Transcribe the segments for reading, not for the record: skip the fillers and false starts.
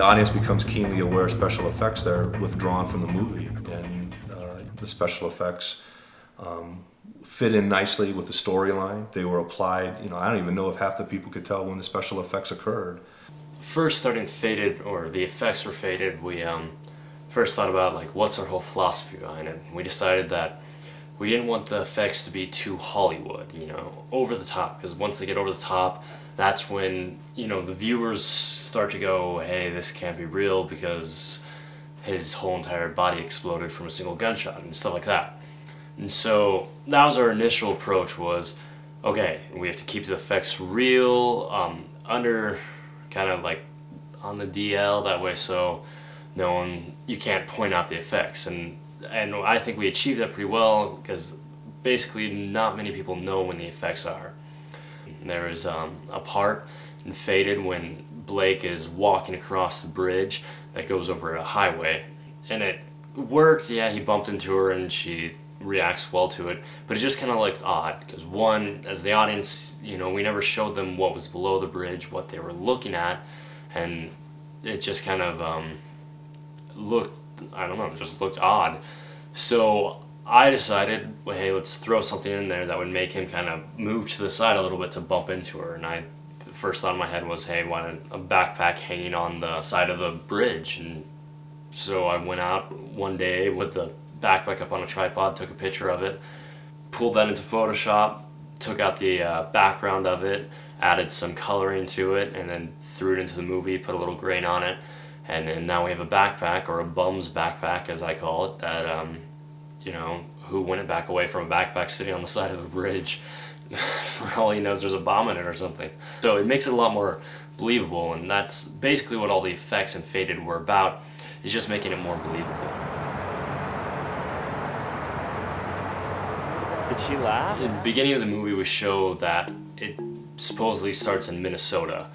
audience becomes keenly aware of special effects that are withdrawn from the movie, and the special effects fit in nicely with the storyline. They were applied, I don't even know if half the people could tell when the special effects occurred. First starting faded, or the effects were faded, we first thought about like what's our whole philosophy behind it. We decided that we didn't want the effects to be too Hollywood, over the top, because once they get over the top, that's when, the viewers start to go, hey, this can't be real because his whole entire body exploded from a single gunshot and stuff like that. And so that was our initial approach, was, okay, we have to keep the effects real, under kind of like on the DL, that way so you can't point out the effects. And I think we achieved that pretty well, because basically not many people know when the effects are. There is a part in Faded when Blake is walking across the bridge that goes over a highway, and it worked. Yeah, he bumped into her and she reacts well to it, but it just kind of looked odd, because one, as the audience, we never showed them what was below the bridge, what they were looking at, and it just kind of looked, I don't know, it just looked odd. So I decided, well, hey, let's throw something in there that would make him kind of move to the side a little bit to bump into her. And the first thought in my head was, hey, why not a backpack hanging on the side of the bridge? And so I went out one day with the backpack up on a tripod, took a picture of it, pulled that into Photoshop, took out the background of it, added some coloring to it, and then threw it into the movie, put a little grain on it. And then now we have a backpack, or a bum's backpack as I call it, that who wouldn't back away from a backpack sitting on the side of a bridge? For all he knows, there's a bomb in it or something. So it makes it a lot more believable, and that's basically what all the effects in Faded were about, is just making it more believable. Did she laugh? In the beginning of the movie, we show that it supposedly starts in Minnesota.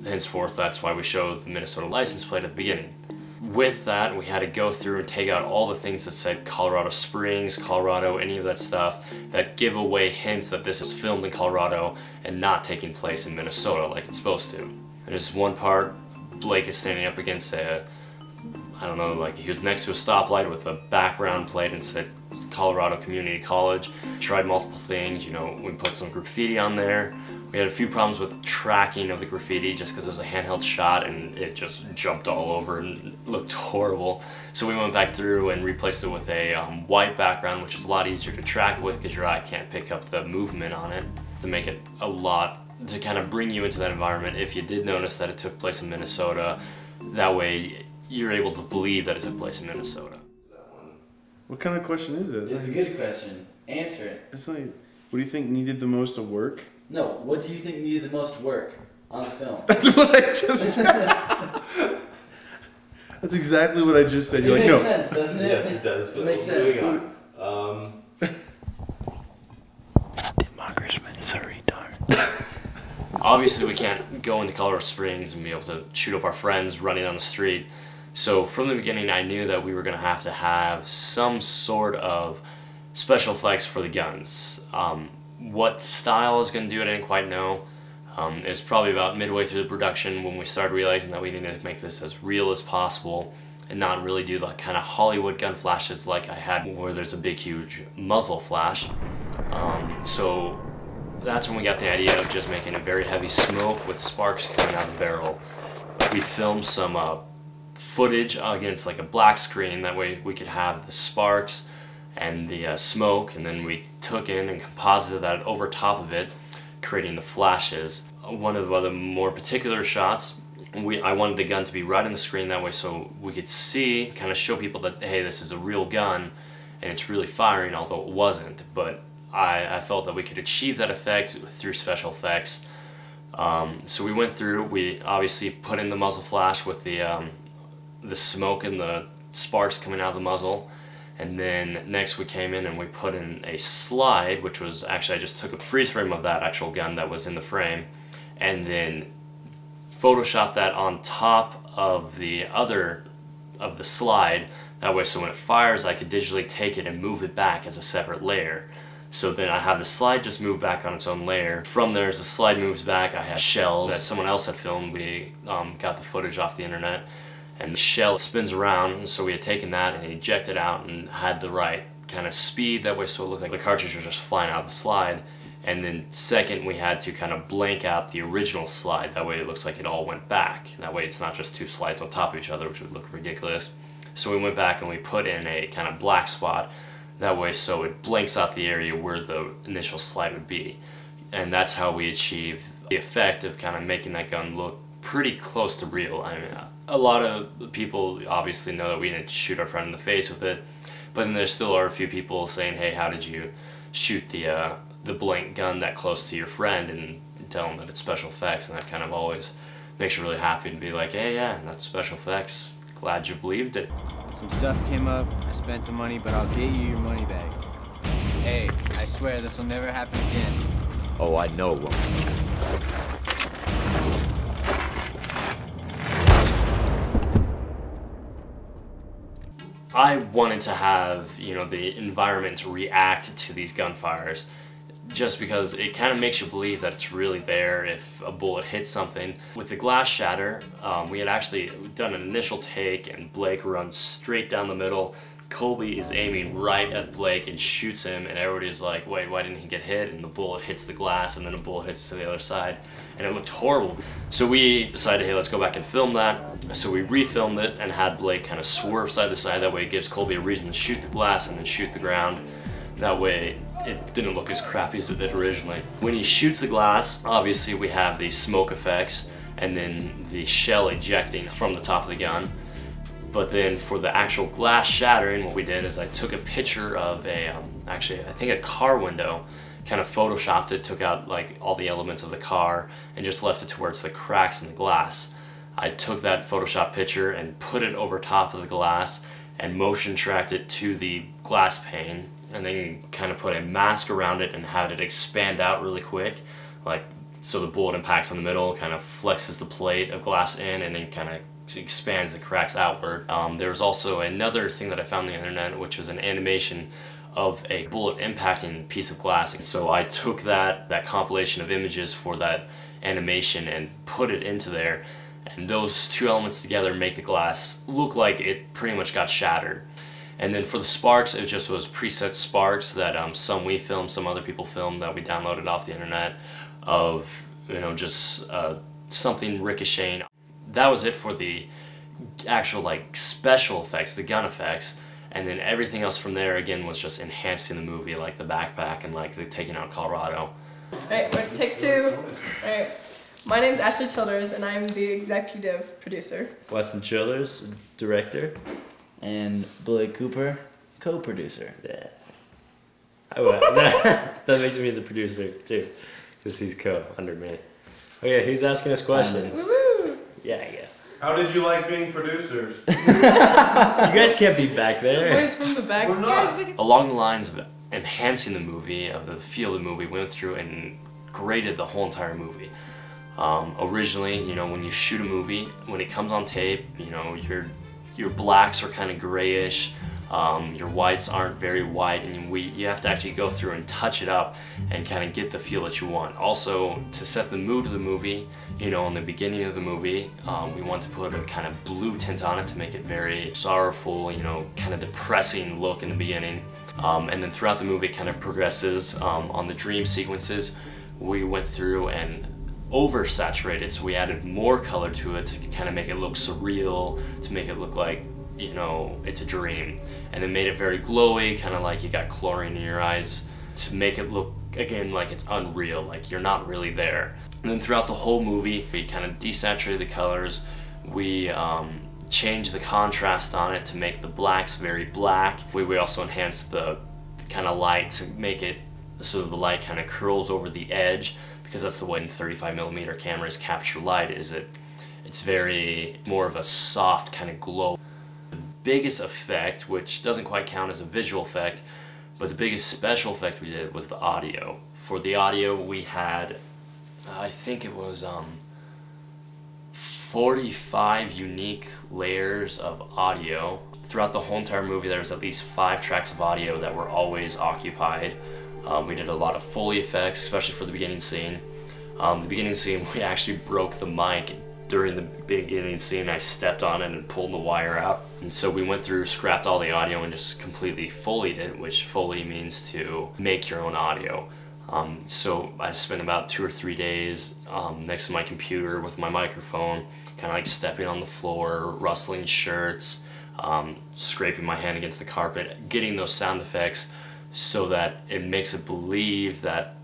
Henceforth, that's why we show the Minnesota license plate at the beginning. With that, we had to go through and take out all the things that said Colorado Springs, Colorado, any of that stuff that give away hints that this is filmed in Colorado and not taking place in Minnesota like it's supposed to. There's one part, Blake is standing up against I don't know, like he was next to a stoplight with a background plate and said Colorado Community College. Tried multiple things, we put some graffiti on there. We had a few problems with tracking of the graffiti just because it was a handheld shot and it just jumped all over and looked horrible. So we went back through and replaced it with a white background, which is a lot easier to track with because your eye can't pick up the movement on it, to make it to kind of bring you into that environment if you did notice that it took place in Minnesota. That way you're able to believe that it took place in Minnesota. What kind of question is this? It's a good question. Answer it. It's like, what do you think needed the most of work? No, what do you think needed the most work on the film? That's what I just said. That's exactly what I just said. You're like, no. It makes sense, doesn't it? Yes, it does. But it makes sense. Democracy is a retard. Obviously, we can't go into Colorado Springs and be able to shoot up our friends running on the street. So from the beginning, I knew that we were going to have some sort of special effects for the guns. What style I was going to do it, I didn't quite know. It was probably about midway through the production when we started realizing that we needed to make this as real as possible and not really do the kind of Hollywood gun flashes like I had where there's a big huge muzzle flash. So that's when we got the idea of just making a very heavy smoke with sparks coming out of the barrel. We filmed some footage against like a black screen, that way we could have the sparks and the smoke, and then we took in and composited that over top of it, creating the flashes. One of the more particular shots, I wanted the gun to be right on the screen, that way so we could see, kind of show people that, hey, this is a real gun and it's really firing, although it wasn't. But I felt that we could achieve that effect through special effects. So we went through, we obviously put in the muzzle flash with the smoke and the sparks coming out of the muzzle. And then next we came in and we put in a slide, which was actually, I just took a freeze frame of that actual gun that was in the frame and then photoshopped that on top of the slide. That way so when it fires I could digitally take it and move it back as a separate layer. So then I have the slide just move back on its own layer. From there, as the slide moves back, I have shells that someone else had filmed. We got the footage off the internet, and the shell spins around, and so we had taken that and ejected out and had the right kind of speed that way, so it looked like the cartridge was just flying out of the slide. And then second, we had to kind of blank out the original slide, that way it looks like it all went back. That way it's not just two slides on top of each other, which would look ridiculous. So we went back and we put in a kind of black spot, that way so it blanks out the area where the initial slide would be. And that's how we achieve the effect of kind of making that gun look pretty close to real. I mean, a lot of people obviously know that we didn't shoot our friend in the face with it, but then there still are a few people saying, hey, how did you shoot the blank gun that close to your friend, and tell them that it's special effects, and that kind of always makes you really happy to be like, hey, yeah, that's special effects. Glad you believed it. Some stuff came up, I spent the money, but I'll get you your money back. Hey, I swear this will never happen again. Oh, I know it won't. I wanted to have, you know, the environment react to these gunfires, just because it kind of makes you believe that it's really there if a bullet hits something. With the glass shatter, we had actually done an initial take, and Blake runs straight down the middle. Colby is aiming right at Blake and shoots him, and everybody's like, wait, why didn't he get hit? And the bullet hits the glass, and then a bullet hits to the other side, and it looked horrible. So we decided, hey, let's go back and film that. So we refilmed it and had Blake kind of swerve side to side. That way it gives Colby a reason to shoot the glass and then shoot the ground. That way it didn't look as crappy as it did originally. When he shoots the glass, obviously we have the smoke effects and then the shell ejecting from the top of the gun. But then for the actual glass shattering, what we did is I took a picture of actually I think a car window, kind of photoshopped it, took out like all the elements of the car and just left it to where it's the cracks in the glass. I took that Photoshop picture and put it over top of the glass and motion tracked it to the glass pane, and then kind of put a mask around it and had it expand out really quick, like so the bullet impacts on the middle, kind of flexes the plate of glass in, and then kind of expands the cracks outward. There was also another thing that I found on the internet, which was an animation of a bullet impacting a piece of glass. So I took that compilation of images for that animation and put it into there, and those two elements together make the glass look like it pretty much got shattered. And then for the sparks, it just was preset sparks that some we filmed, some other people filmed, that we downloaded off the internet, of, you know, just something ricocheting. That was it for the actual like special effects, the gun effects, and then everything else from there again was just enhancing the movie, like the backpack and like the taking out Colorado. Alright, take two. Alright. My name's Ashley Childers and I'm the executive producer. Weston Childers, director. And Blake Cooper, co-producer. Yeah. That makes me the producer too, because he's under me. Okay, who's asking us questions? Woo-woo! Yeah, yeah. How did you like being producers? You guys can't be back there. Voice from the back. We're not. Guys, Along the lines of enhancing the movie, of the feel of the movie, we went through and graded the whole entire movie. Originally, you know, when you shoot a movie, when it comes on tape, you know, your blacks are kind of grayish, your whites aren't very white, and you have to actually go through and touch it up and kind of get the feel that you want. Also, to set the mood of the movie, you know, in the beginning of the movie, we want to put a kind of blue tint on it to make it very sorrowful, you know, kind of depressing look in the beginning. And then throughout the movie it kind of progresses. On the dream sequences, we went through and oversaturated, so we added more color to it to kind of make it look surreal, to make it look like, you know, it's a dream, and then made it very glowy, kind of like you got chlorine in your eyes, to make it look again like it's unreal, like you're not really there. And then throughout the whole movie we kind of desaturated the colors, we changed the contrast on it to make the blacks very black. We also enhanced the kind of light to make it so the light kind of curls over the edge, because that's the way 35mm cameras capture light, is it's very more of a soft kind of glow. The biggest effect, which doesn't quite count as a visual effect, but the biggest special effect we did was the audio. For the audio we had, I think it was 45 unique layers of audio. Throughout the whole entire movie there was at least 5 tracks of audio that were always occupied. We did a lot of Foley effects, especially for the beginning scene. The beginning scene, we actually broke the mic during the beginning scene. I stepped on it and pulled the wire out. And so we went through, scrapped all the audio and just completely Foleyed it, which Foley means to make your own audio. So I spent about 2 or 3 days next to my computer with my microphone, kind of like stepping on the floor, rustling shirts, scraping my hand against the carpet, getting those sound effects so that it makes it believe that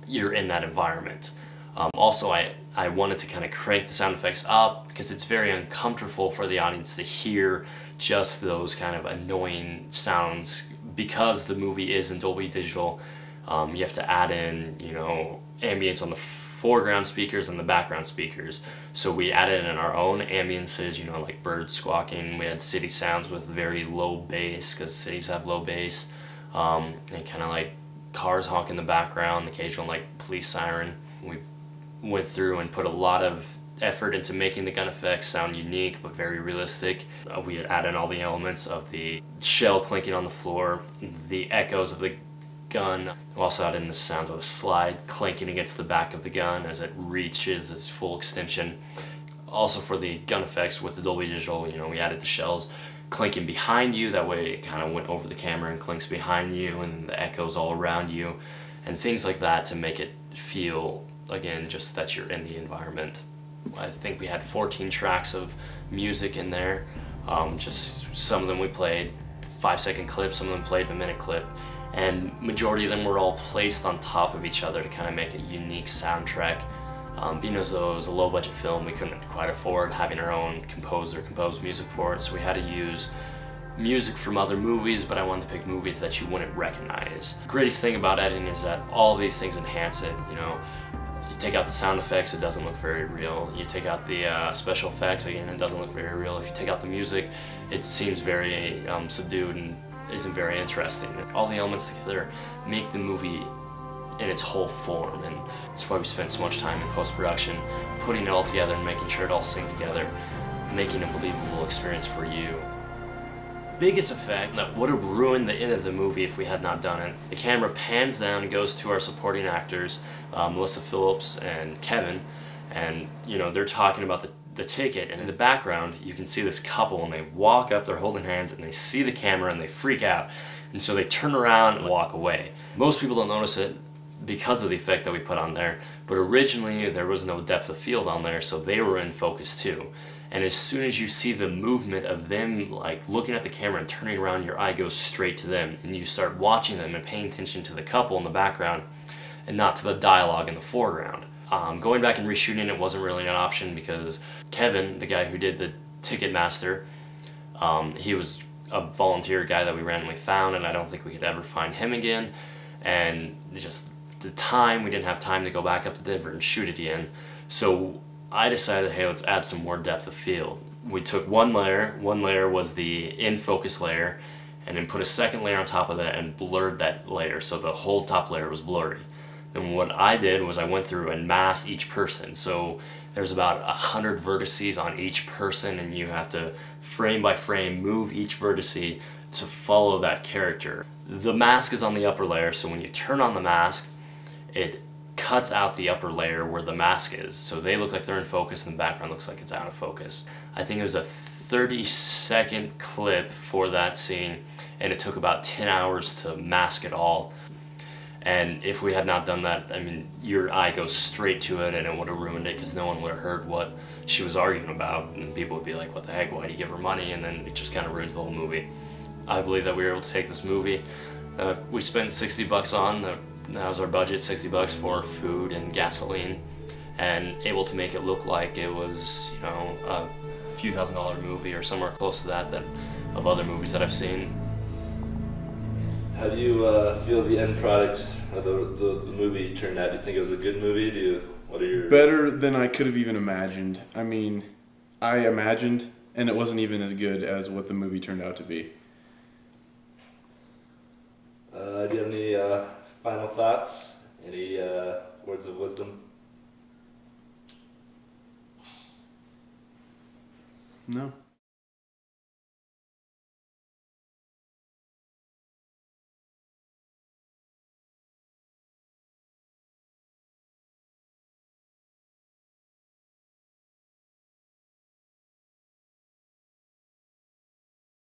you're in that environment. Also, I wanted to kind of crank the sound effects up because it's very uncomfortable for the audience to hear just those kind of annoying sounds. Because the movie is in Dolby Digital, you have to add in, you know, ambience on the foreground speakers and the background speakers. So we added in our own ambiences, you know, like birds squawking. We had city sounds with very low bass, because cities have low bass, and kind of like cars honk in the background, occasional like police siren. We went through and put a lot of effort into making the gun effects sound unique but very realistic. We had added all the elements of the shell clinking on the floor, the echoes of the gun. We also added in the sounds of the slide clanking against the back of the gun as it reaches its full extension. Also for the gun effects with the Dolby Digital, you know, we added the shells clinking behind you. That way it kind of went over the camera and clinks behind you, and the echoes all around you, and things like that to make it feel, again, just that you're in the environment. I think we had 14 tracks of music in there. Just some of them we played 5-second clips, some of them played a minute clip, and majority of them were all placed on top of each other to kind of make a unique soundtrack. Being as though it was a low-budget film, we couldn't quite afford having our own composed music for it, so we had to use music from other movies, but I wanted to pick movies that you wouldn't recognize. The greatest thing about editing is that all these things enhance it. You know, you take out the sound effects, it doesn't look very real. You take out the special effects, again, it doesn't look very real. If you take out the music, it seems very subdued and isn't very interesting. All the elements together make the movie in its whole form, and that's why we spent so much time in post-production putting it all together and making sure it all synced together, making a believable experience for you. Biggest effect that would have ruined the end of the movie if we had not done it. The camera pans down and goes to our supporting actors, Melissa Phillips and Kevin, and you know, they're talking about the ticket, and in the background you can see this couple, and they walk up, they're holding hands, and they see the camera and they freak out, and so they turn around and walk away. Most people don't notice it because of the effect that we put on there, but originally there was no depth of field on there, so they were in focus too. And as soon as you see the movement of them like looking at the camera and turning around, your eye goes straight to them, and you start watching them and paying attention to the couple in the background and not to the dialogue in the foreground. Going back and reshooting it wasn't really an option because Kevin, the guy who did the Ticketmaster, he was a volunteer guy that we randomly found, and I don't think we could ever find him again. And just the time, we didn't have time to go back up to Denver and shoot it again. So I decided, hey, let's add some more depth of field. We took one layer was the in-focus layer, and then put a second layer on top of that and blurred that layer, so the whole top layer was blurry. And what I did was I went through and masked each person. So there's about 100 vertices on each person, and you have to frame by frame move each vertice to follow that character. The mask is on the upper layer, so when you turn on the mask, it cuts out the upper layer where the mask is. So they look like they're in focus and the background looks like it's out of focus. I think it was a 30-second clip for that scene, and it took about 10 hours to mask it all. And if we had not done that, I mean, your eye goes straight to it, and it would have ruined it because no one would have heard what she was arguing about, and people would be like, what the heck, why do you give her money? And then it just kind of ruins the whole movie. I believe that we were able to take this movie, we spent $60 on, that was our budget, $60 for food and gasoline, and able to make it look like it was, you know, a few $1,000 movie or somewhere close to that of other movies that I've seen. How do you feel the end product of the movie turned out? Do you think it was a good movie? What are your... Better than I could have even imagined. I mean, I imagined, and it wasn't even as good as what the movie turned out to be. Do you have any final thoughts? Any words of wisdom? No.